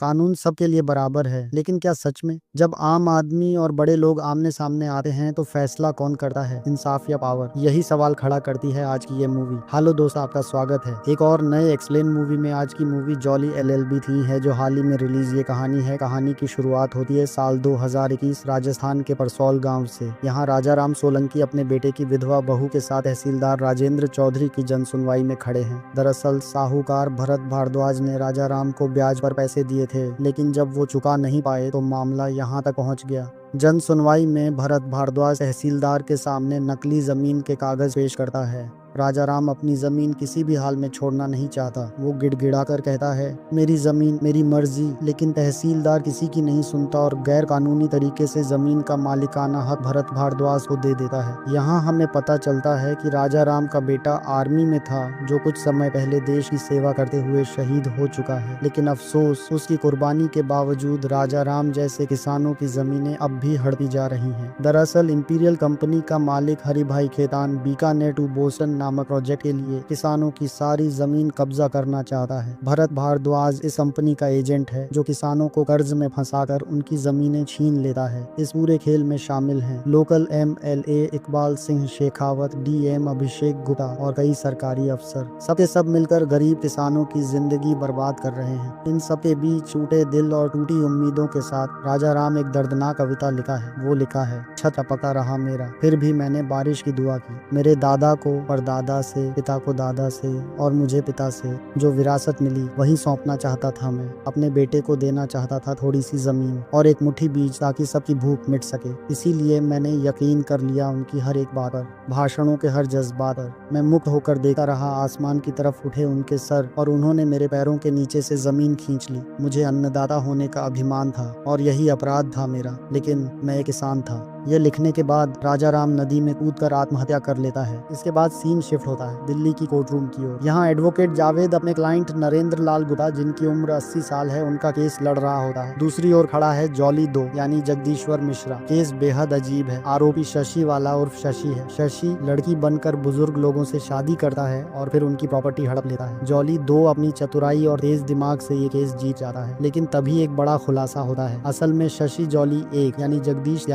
कानून सबके लिए बराबर है, लेकिन क्या सच में? जब आम आदमी और बड़े लोग आमने सामने आते हैं तो फैसला कौन करता है, इंसाफ या पावर? यही सवाल खड़ा करती है आज की ये मूवी। हेलो दोस्त, आपका स्वागत है एक और नए एक्सप्लेन मूवी में। आज की मूवी जॉली एलएलबी थी है, जो हाल ही में रिलीज ये कहानी है। कहानी की शुरुआत होती है साल 2021 राजस्थान के परसौल गाँव से। यहाँ राजा राम सोलंकी अपने बेटे की विधवा बहू के साथ तहसीलदार राजेंद्र चौधरी की जन सुनवाई में खड़े हैं। दरअसल साहूकार भरत भारद्वाज ने राजा राम को ब्याज पर पैसे दिए थे, लेकिन जब वो चुका नहीं पाए तो मामला यहाँ तक पहुँच गया। जन सुनवाई में भरत भारद्वाज तहसीलदार के सामने नकली जमीन के कागज पेश करता है। राजा राम अपनी जमीन किसी भी हाल में छोड़ना नहीं चाहता। वो गिड़गिड़ाकर कहता है, मेरी जमीन मेरी मर्जी। लेकिन तहसीलदार किसी की नहीं सुनता और गैर कानूनी तरीके से जमीन का मालिकाना हक भरत भारद्वाज को दे देता है। यहाँ हमें पता चलता है कि राजा राम का बेटा आर्मी में था, जो कुछ समय पहले देश की सेवा करते हुए शहीद हो चुका है। लेकिन अफसोस, उसकी कुर्बानी के बावजूद राजा राम जैसे किसानों की जमीनें अब भी हड़पी जा रही हैं। दरअसल इंपीरियल कंपनी का मालिक हरिभाई खेतान बीकानेर टू बोस्टन नामक प्रोजेक्ट के लिए किसानों की सारी जमीन कब्जा करना चाहता है। भरत भारद्वाज इस कंपनी का एजेंट है, जो किसानों को कर्ज में फंसाकर उनकी जमीनें छीन लेता है। इस पूरे खेल में शामिल हैं local MLA Iqbal Singh Shekhawat, DM Abhishek Gupta और कई सरकारी अफसर। सबके सब मिलकर गरीब किसानों की जिंदगी बर्बाद कर रहे हैं। इन सबके बीच टूटे दिल और टूटी उम्मीदों के साथ राजा राम एक दर्दनाक कविता लिखा है। वो लिखा है, छत टपका रहा मेरा, फिर भी मैंने बारिश की दुआ की। मेरे दादा को परदादा से, पिता को दादा से और मुझे पिता से जो विरासत मिली वही सौंपना चाहता था। मैं अपने बेटे को देना चाहता था थोड़ी सी जमीन और एक मुट्ठी बीज, ताकि सबकी भूख मिट सके। इसीलिए मैंने यकीन कर लिया उनकी हर एक बात पर, भाषणों के हर जज्बात पर। मैं मुक्त होकर देखता रहा आसमान की तरफ उठे उनके सर, और उन्होंने मेरे पैरों के नीचे से जमीन खींच ली। मुझे अन्नदाता होने का अभिमान था और यही अपराध था मेरा, लेकिन मैं एक किसान था। यह लिखने के बाद राजा राम नदी में कूदकर आत्महत्या कर लेता है। इसके बाद सीन शिफ्ट होता है दिल्ली की कोर्ट रूम की ओर। यहाँ एडवोकेट जावेद अपने क्लाइंट नरेंद्र लाल गुप्ता, जिनकी उम्र 80 साल है, उनका केस लड़ रहा होता है। दूसरी ओर खड़ा है जॉली 2 यानी जगदीश्वर मिश्रा। केस बेहद अजीब है। आरोपी शशि वाला उर्फ शशि है। शशि लड़की बनकर बुजुर्ग लोगों से शादी करता है और फिर उनकी प्रॉपर्टी हड़प लेता है। जॉली 2 अपनी चतुराई और तेज दिमाग से ये केस जीत जाता है, लेकिन तभी एक बड़ा खुलासा होता है। असल में शशि जॉली 1 यानी जगदीश